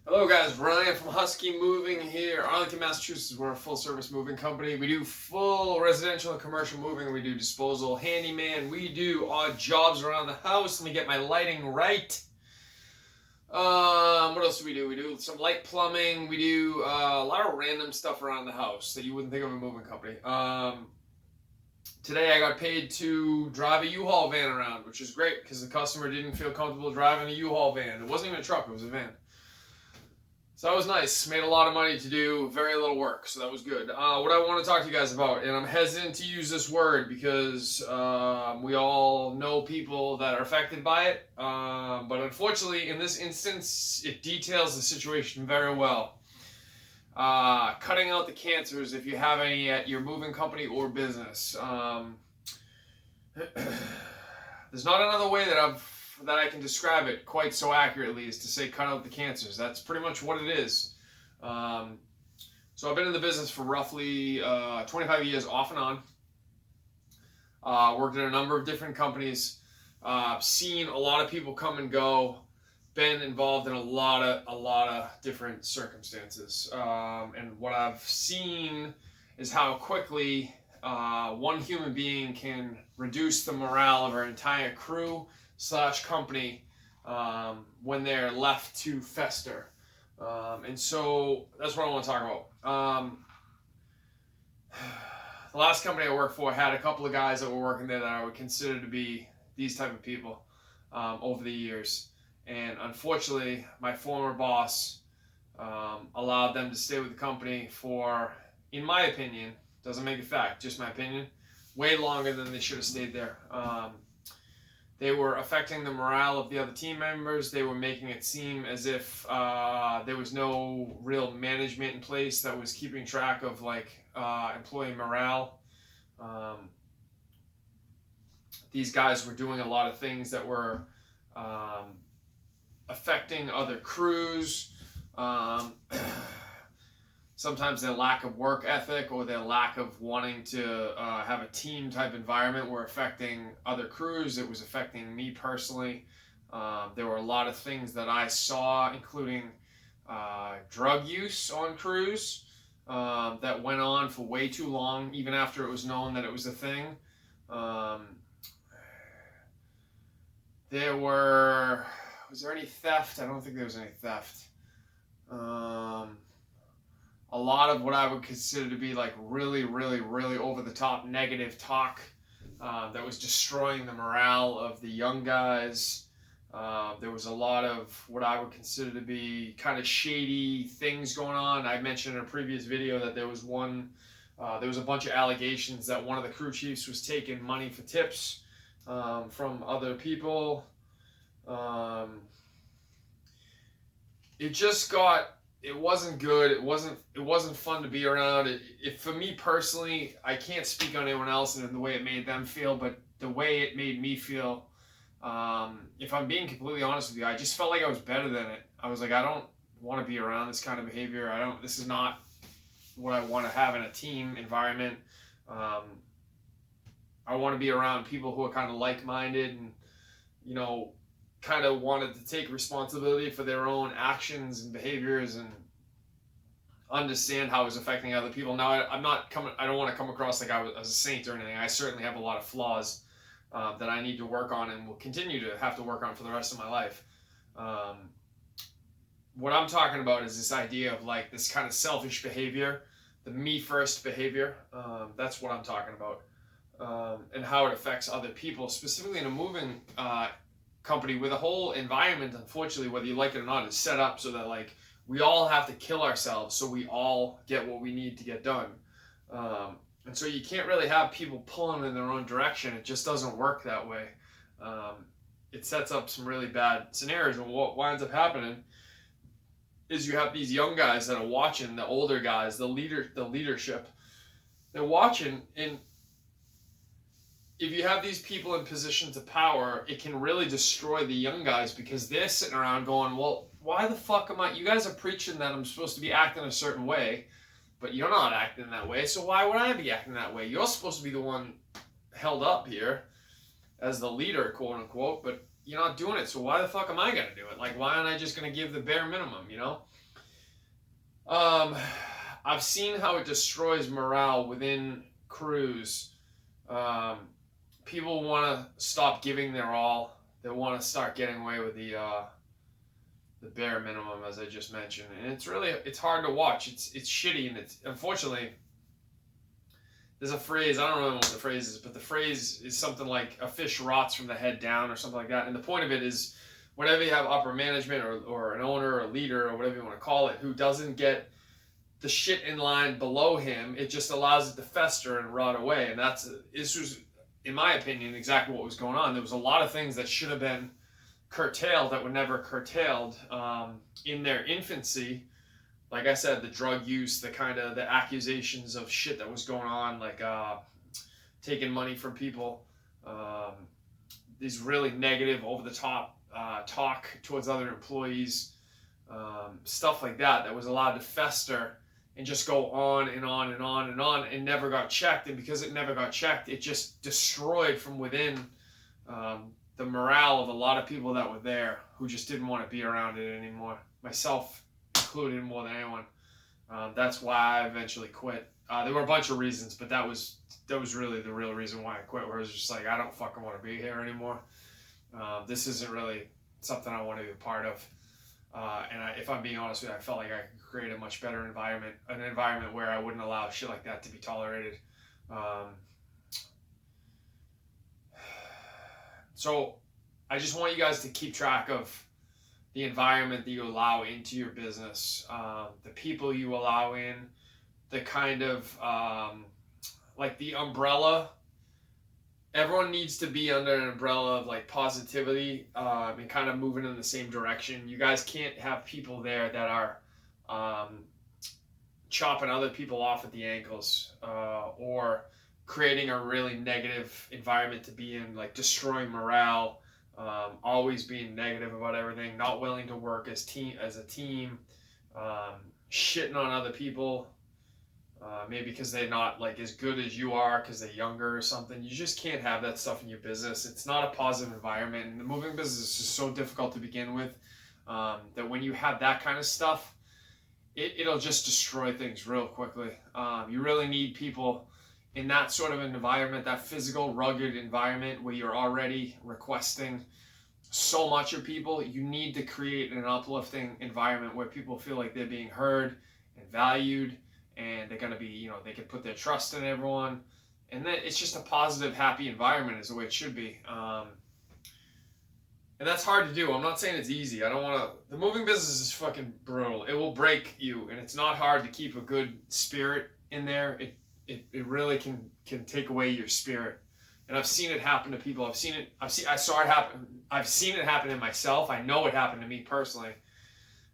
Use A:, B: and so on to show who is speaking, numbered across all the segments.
A: Hello guys, Ryan from Husky Moving here, Arlington, Massachusetts. We're a full-service moving company. We do full residential and commercial moving. We do disposal, handyman. We do odd jobs around the house. Let me get my lighting right. What else do? We do some light plumbing. We do a lot of random stuff around the house that you wouldn't think of a moving company. Today I got paid to drive a U-Haul van around, which is great because the customer didn't feel comfortable driving a U-Haul van. It wasn't even a truck; it was a van. So that was nice. Made a lot of money to do very little work, so that was good. What I want to talk to you guys about, and I'm hesitant to use this word because we all know people that are affected by it, but unfortunately, in this instance, it details the situation very well. Cutting out the cancers if you have any at your moving company or business. There's not another way that I can describe it quite so accurately is to say cut out the cancers. That's pretty much what it is. So I've been in the business for roughly 25 years off and on. Worked in a number of different companies. Seen a lot of people come and go. Been involved in a lot of different circumstances. And what I've seen is how quickly one human being can reduce the morale of our entire crew / company when they're left to fester. And so that's what I want to talk about. The last company I worked for had a couple of guys that were working there that I would consider to be these type of people over the years. And unfortunately, my former boss allowed them to stay with the company for, in my opinion, doesn't make a fact, just my opinion, way longer than they should have stayed there. They were affecting the morale of the other team members. They were making it seem as if there was no real management in place that was keeping track of employee morale. These guys were doing a lot of things that were affecting other crews. Sometimes their lack of work ethic or their lack of wanting to have a team type environment were affecting other crews. It was affecting me personally. There were a lot of things that I saw, including drug use on crews that went on for way too long, even after it was known that it was a thing. Was there any theft? I don't think there was any theft. A lot of what I would consider to be like really, really, really over the top negative talk that was destroying the morale of the young guys. There was a lot of what I would consider to be kind of shady things going on. I mentioned in a previous video that there was a bunch of allegations that one of the crew chiefs was taking money for tips from other people. It wasn't good. It wasn't fun to be around. For me personally, I can't speak on anyone else and the way it made them feel, but the way it made me feel, if I'm being completely honest with you, I just felt like I was better than it. I was like, I don't want to be around this kind of behavior. This is not what I want to have in a team environment. I want to be around people who are kind of like-minded and, kind of wanted to take responsibility for their own actions and behaviors and understand how it was affecting other people. Now, I don't want to come across like I was a saint or anything. I certainly have a lot of flaws that I need to work on and will continue to have to work on for the rest of my life. What I'm talking about is this idea of like this kind of selfish behavior, the me first behavior. That's what I'm talking about. And how it affects other people, specifically in a moving company where the whole environment, unfortunately, whether you like it or not, is set up so that like we all have to kill ourselves so we all get what we need to get done. And so you can't really have people pulling in their own direction. It just doesn't work that way. It sets up some really bad scenarios, and what winds up happening is you have these young guys that are watching the older guys, the leadership. They're watching, and if you have these people in positions of power, it can really destroy the young guys because they're sitting around going, well, why the fuck am I? You guys are preaching that I'm supposed to be acting a certain way, but you're not acting that way, so why would I be acting that way? You're supposed to be the one held up here as the leader, quote unquote, but you're not doing it, so why the fuck am I gonna do it? Like, why aren't I just gonna give the bare minimum, you know? I've seen how it destroys morale within crews. People want to stop giving their all. They want to start getting away with the bare minimum, as I just mentioned, and it's hard to watch. It's shitty, and it's unfortunately. There's a phrase, I don't remember what the phrase is, but the phrase is something like a fish rots from the head down or something like that. And the point of it is whenever you have upper management or an owner or a leader or whatever you want to call it who doesn't get the shit in line below him, it just allows it to fester and rot away. And this was, in my opinion, exactly what was going on. There was a lot of things that should have been curtailed that were never curtailed in their infancy. Like I said, the drug use, the accusations of shit that was going on, like taking money from people, these really negative, over the top talk towards other employees, stuff like that was allowed to fester and just go on and on and on and on and never got checked. And because it never got checked, it just destroyed from within the morale of a lot of people that were there who just didn't want to be around it anymore. Myself included more than anyone. That's why I eventually quit. There were a bunch of reasons, but that was really the real reason why I quit, where it was just like, I don't fucking want to be here anymore. This isn't really something I want to be a part of. If I'm being honest with you, I felt like I could create a much better environment, an environment where I wouldn't allow shit like that to be tolerated. So I just want you guys to keep track of the environment that you allow into your business, the people you allow in, the kind of, like the umbrella. Everyone needs to be under an umbrella of like positivity and kind of moving in the same direction. You guys can't have people there that are chopping other people off at the ankles or creating a really negative environment to be in, like destroying morale. Always being negative about everything, not willing to work as a team, shitting on other people, maybe because they're not like as good as you are because they're younger or something. You just can't have that stuff in your business. It's not a positive environment, and the moving business is just so difficult to begin with that when you have that kind of stuff, it'll just destroy things real quickly. You really need people in that sort of an environment, that physical, rugged environment where you're already requesting so much of people. You need to create an uplifting environment where people feel like they're being heard and valued, and they're going to be, they can put their trust in everyone. And then it's just a positive, happy environment is the way it should be. And that's hard to do. I'm not saying it's easy. The moving business is fucking brutal. It will break you, and it's not hard to keep a good spirit in there. It really can take away your spirit. And I've seen it happen to people. I saw it happen. I've seen it happen in myself. I know it happened to me personally.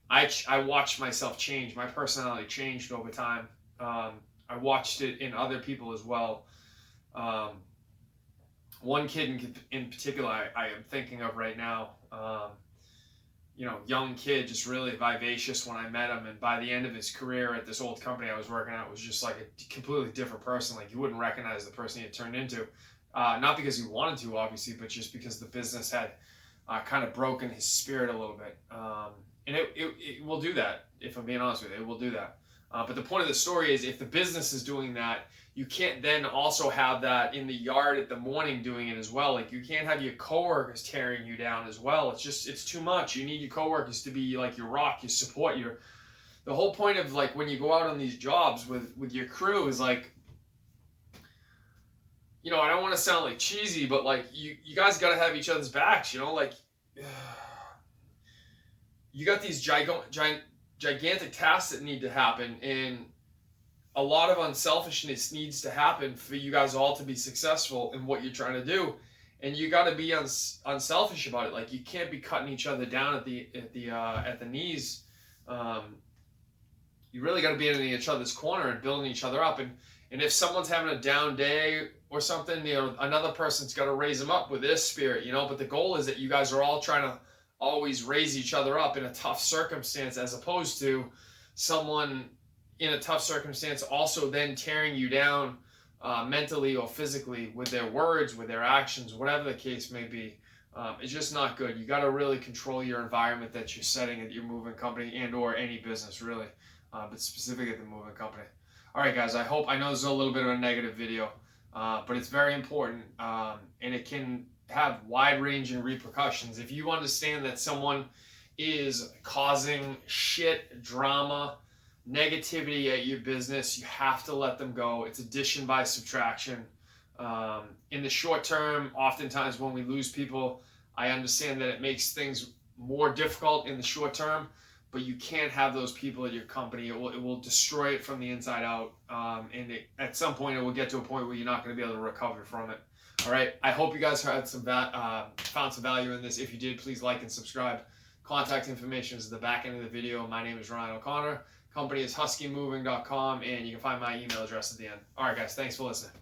A: I watched myself change. My personality changed over time. I watched it in other people as well. One kid in particular I am thinking of right now, young kid, just really vivacious when I met him. And by the end of his career at this old company I was working at, was just like a completely different person. Like you wouldn't recognize the person he had turned into. Not because he wanted to, obviously, but just because the business had kind of broken his spirit a little bit. And it will do that, if I'm being honest with you. It will do that. But the point of the story is, if the business is doing that, you can't then also have that in the yard at the morning doing it as well. Like you can't have your coworkers tearing you down as well. It's too much. You need your coworkers to be like your rock, your support. The whole point of like when you go out on these jobs with your crew is like, I don't want to sound like cheesy, but like you guys got to have each other's backs. Like you got these gigantic tasks that need to happen, and a lot of unselfishness needs to happen for you guys all to be successful in what you're trying to do. And you got to be unselfish about it. Like you can't be cutting each other down at the knees. You really got to be in each other's corner and building each other up. And if someone's having a down day or something, another person's got to raise them up with their spirit. But the goal is that you guys are all trying to always raise each other up in a tough circumstance, as opposed to someone in a tough circumstance also then tearing you down mentally or physically with their words, with their actions, whatever the case may be. It's just not good. You got to really control your environment that you're setting at your moving company and or any business really, but specifically at the moving company. All right, guys. I know this is a little bit of a negative video, but it's very important, and it can have wide-ranging repercussions. If you understand that someone is causing shit, drama, negativity at your business, you have to let them go. It's addition by subtraction. In the short term, oftentimes when we lose people, I understand that it makes things more difficult in the short term, but you can't have those people at your company. It will destroy it from the inside out, and at some point it will get to a point where you're not going to be able to recover from it. All right. I hope you guys had found some value in this. If you did, please like and subscribe. Contact information is at the back end of the video. My name is Ryan O'Connor. Company is huskymoving.com, and you can find my email address at the end. All right, guys. Thanks for listening.